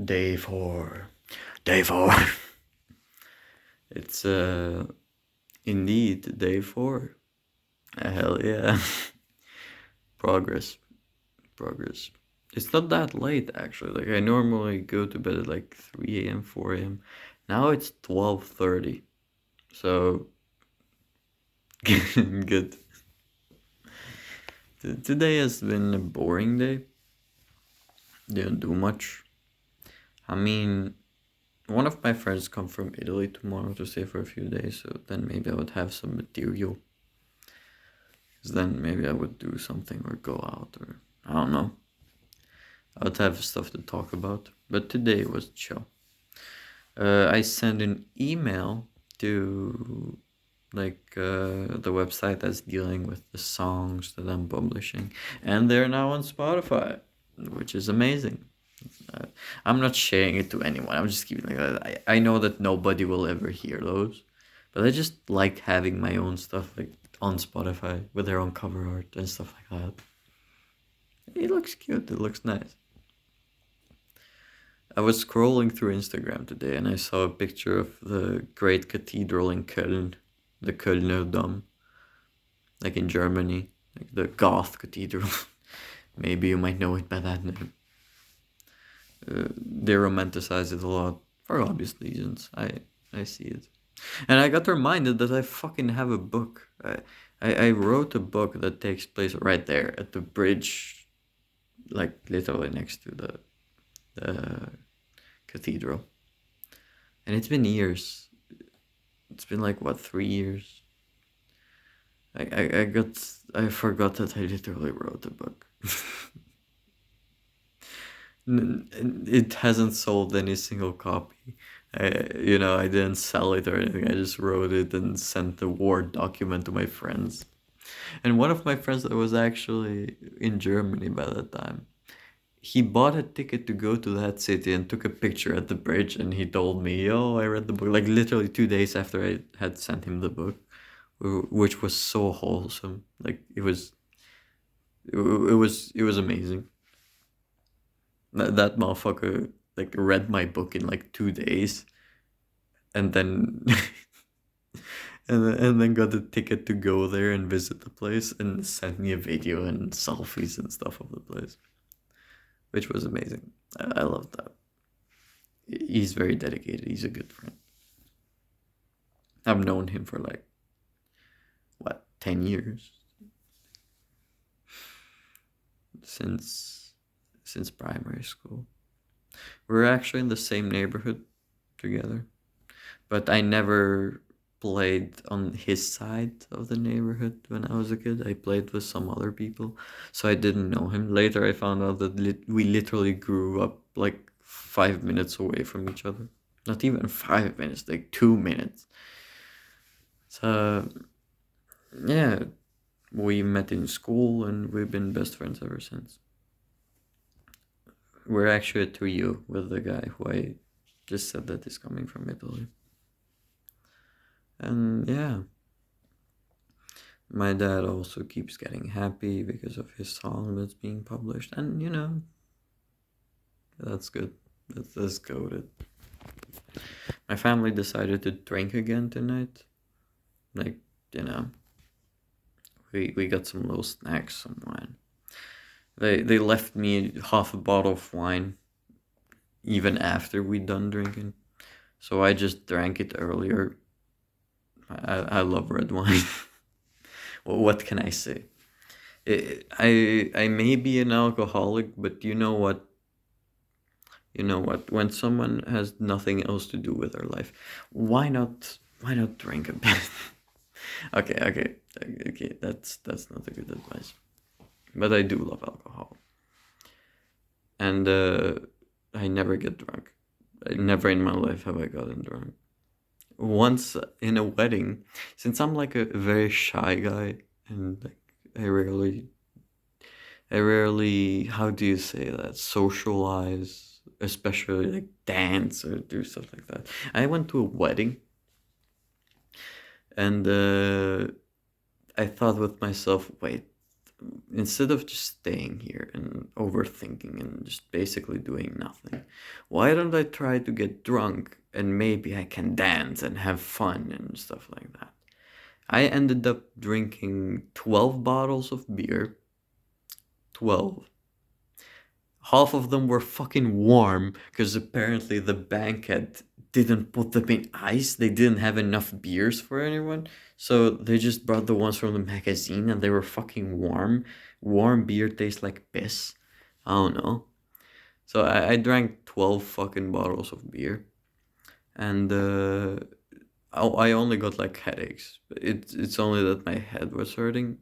Day four. Day four. It's indeed day four. Hell yeah. Progress. Progress. It's not that late actually. Like I normally go to bed at like 3 a.m., 4 a.m. Now it's 12:30. So good. Today has been a boring day. Didn't do much. I mean, one of my friends come from Italy tomorrow to stay for a few days, so then maybe I would have some material. Because then maybe I would do something or go out or I don't know. I would have stuff to talk about. But today was chill. I sent an email to the website that's dealing with the songs that I'm publishing, and they're now on Spotify, which is amazing. Uh, I'm not sharing it to anyone. I'm just keeping like I know that nobody will ever hear those, but I just like having my own stuff like on Spotify with their own cover art and stuff like that. It looks cute. It looks nice. I was scrolling through Instagram today and I saw a picture of the great cathedral in Köln, the Kölner Dom, like in Germany, like the Goth Cathedral. Maybe you might know it by that name. They romanticize it a lot for obvious reasons. I see it, and I got reminded that I fucking have a book. I wrote a book that takes place right there at the bridge, like literally next to the cathedral. And it's been years. It's been like what 3 years. I forgot that I literally wrote a book. It hasn't sold any single copy. I didn't sell it or anything. I just wrote it and sent the Word document to my friends. And one of my friends that was actually in Germany by that time, he bought a ticket to go to that city and took a picture at the bridge. And he told me, "Oh, I read the book." Like literally 2 days after I had sent him the book, which was so wholesome. Like it was amazing. That motherfucker like read my book in like 2 days, and then and then got a ticket to go there and visit the place and sent me a video and selfies and stuff of the place, which was amazing. I love that. He's very dedicated. He's a good friend. I've known him for like what 10 years since primary school. We're actually in the same neighborhood together, but I never played on his side of the neighborhood when I was a kid. I played with some other people, so I didn't know him. Later, I found out that we literally grew up like 5 minutes away from each other. Not even 5 minutes, like 2 minutes. So, yeah, we met in school and we've been best friends ever since. We're actually a trio with the guy who I just said that is coming from Italy. And yeah, my dad also keeps getting happy because of his song that's being published. And that's good. That's goated. My family decided to drink again tonight. Like, you know, we got some little snacks, some wine. They left me half a bottle of wine even after we done drinking. So I just drank it earlier. I love red wine. Well, what can I say? I may be an alcoholic, but you know what? You know what? When someone has nothing else to do with their life, why not drink a bit? Okay. That's not a good advice. But I do love alcohol, and I never get drunk. Never in my life have I gotten drunk. Once in a wedding, since I'm like a very shy guy and like I rarely how do you say that, socialize, especially like dance or do stuff like that. I went to a wedding and I thought with myself, wait, instead of just staying here and overthinking and just basically doing nothing, why don't I try to get drunk and maybe I can dance and have fun and stuff like that? I ended up drinking 12 bottles of beer. 12. Half of them were fucking warm because apparently the banquet didn't put them in ice. They didn't have enough beers for anyone. So they just brought the ones from the magazine and they were fucking warm. Warm beer tastes like piss. I don't know. So I drank 12 fucking bottles of beer. And I only got like headaches. It's only that my head was hurting.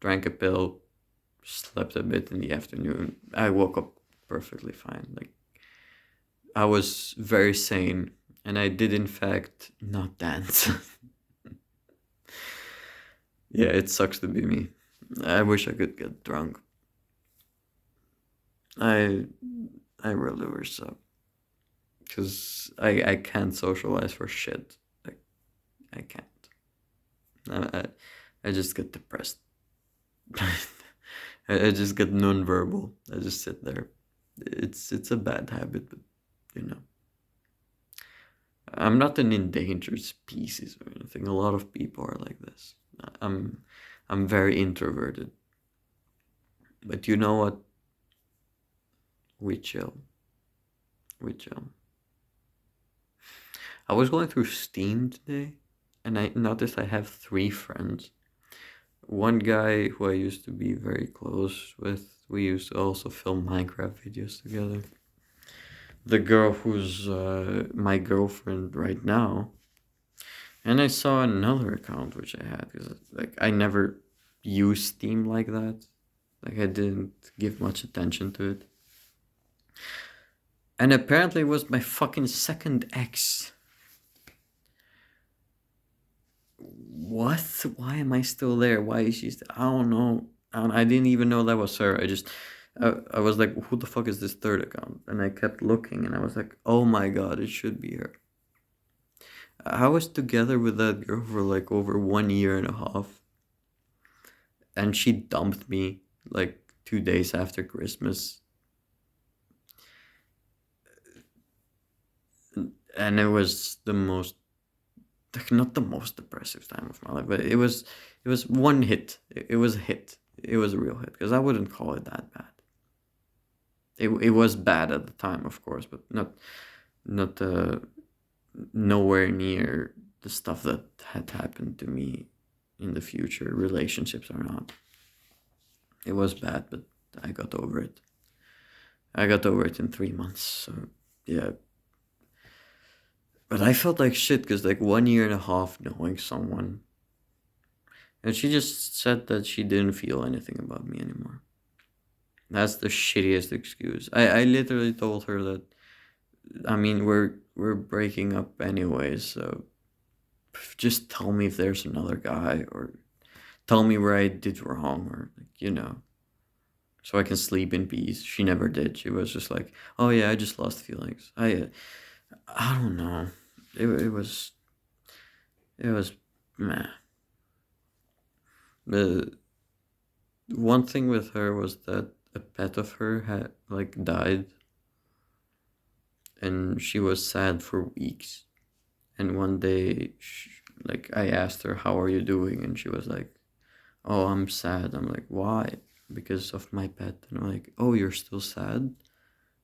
Drank a pill, slept a bit in the afternoon. I woke up perfectly fine. Like I was very sane, and I did in fact not dance. Yeah, it sucks to be me. I wish I could get drunk. I I really wish so, cause I can't socialize for shit. Like I can't. I just get depressed. I just get non-verbal. I just sit there. It's a bad habit, but you know, I'm not an endangered species or anything. A lot of people are like this. I'm I'm very introverted. But you know what? We chill. We chill. I was going through Steam today, and I noticed I have three friends. One guy who I used to be very close with. We used to also film Minecraft videos together. The girl who's my girlfriend right now. And I saw another account which I had because like I never used Steam like that. Like I didn't give much attention to it. And apparently it was my fucking second ex. What? Why am I still there? Why is she? I don't know. I didn't even know that was her. I was like, who the fuck is this third account? And I kept looking, and I was like, oh my god, it should be her. I was together with that girl for like over 1 year and a half, and she dumped me like 2 days after Christmas, and it was the most, like, not the most depressive time of my life, but it was one hit. It was a hit. It was a real hit because I wouldn't call it that bad. It was bad at the time, of course, but not nowhere near the stuff that had happened to me in the future, relationships or not. It was bad, but I got over it. I got over it in 3 months. So yeah, but I felt like shit because like 1 year and a half knowing someone, and she just said that she didn't feel anything about me anymore. That's the shittiest excuse. I literally told her that, I mean, we're breaking up anyways, so just tell me if there's another guy, or tell me where I did wrong, or like, so I can sleep in peace. She never did. She was just like, "Oh yeah, I just lost feelings." I don't know. It was meh. The one thing with her was that a pet of her had like died, and she was sad for weeks. And one day, like I asked her, "How are you doing?" And she was like, "Oh, I'm sad." I'm like, "Why?" "Because of my pet." And I'm like, "Oh, you're still sad?"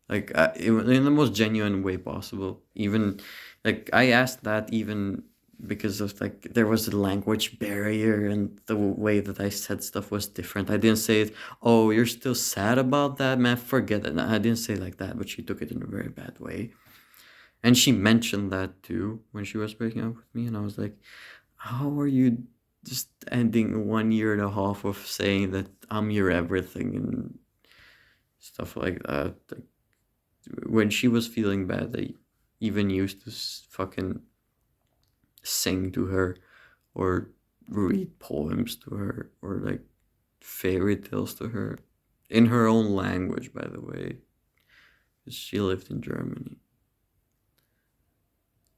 Like in the most genuine way possible. Even like I asked that even because of like there was a language barrier and the way that I said stuff was different. I didn't say it, "Oh, you're still sad about that, man. Forget it." No, I didn't say it like that, but she took it in a very bad way. And she mentioned that too when she was breaking up with me, and I was like, "How are you just ending 1 year and a half of saying that I'm your everything and stuff like that?" Like, when she was feeling bad, I even used to fucking sing to her or read poems to her or like fairy tales to her in her own language, by the way, 'cause she lived in Germany.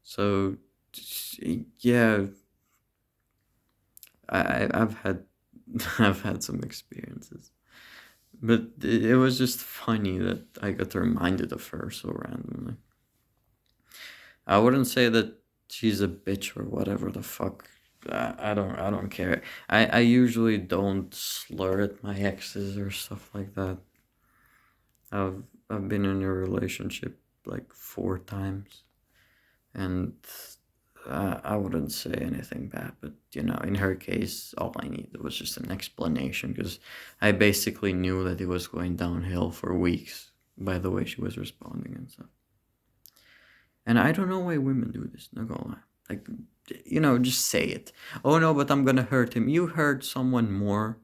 So yeah, I've had I've had some experiences. But it was just funny that I got reminded of her so randomly. I wouldn't say that she's a bitch or whatever the fuck. I don't care. I usually don't slur at my exes or stuff like that. I've been in a relationship like 4 times, and I wouldn't say anything bad. But in her case, all I needed was just an explanation because I basically knew that it was going downhill for weeks by the way she was responding and stuff. And I don't know why women do this. Not gonna lie. Like, just say it. Oh no, but I'm gonna hurt him. You hurt someone more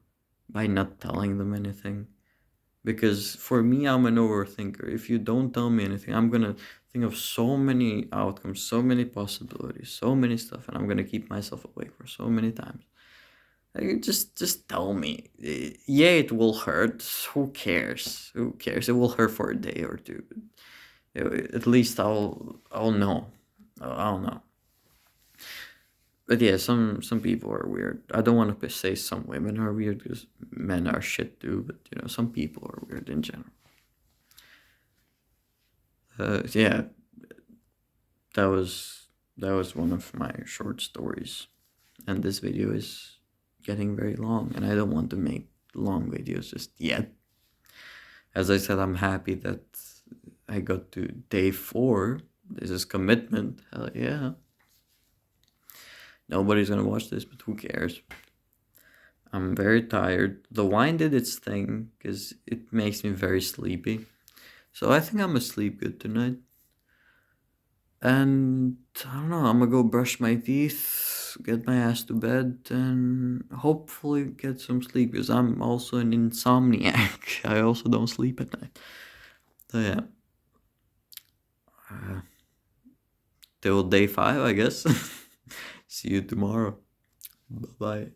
by not telling them anything. Because for me, I'm an overthinker. If you don't tell me anything, I'm gonna think of so many outcomes, so many possibilities, so many stuff, and I'm gonna keep myself awake for so many times. Like, just tell me. Yeah, it will hurt. Who cares? Who cares? It will hurt for a day or two. At least I'll know. I'll know. But yeah, some people are weird. I don't want to say some women are weird because men are shit too. But some people are weird in general. Yeah, that was one of my short stories, and this video is getting very long, and I don't want to make long videos just yet. As I said, I'm happy that I got to day 4. This is commitment. Hell yeah. Nobody's gonna watch this, but who cares? I'm very tired. The wine did its thing because it makes me very sleepy. So I think I'm gonna sleep good tonight. And I don't know, I'm gonna go brush my teeth, get my ass to bed, and hopefully get some sleep because I'm also an insomniac. I also don't sleep at night. So yeah. Till day 5, I guess. See you tomorrow. Bye bye.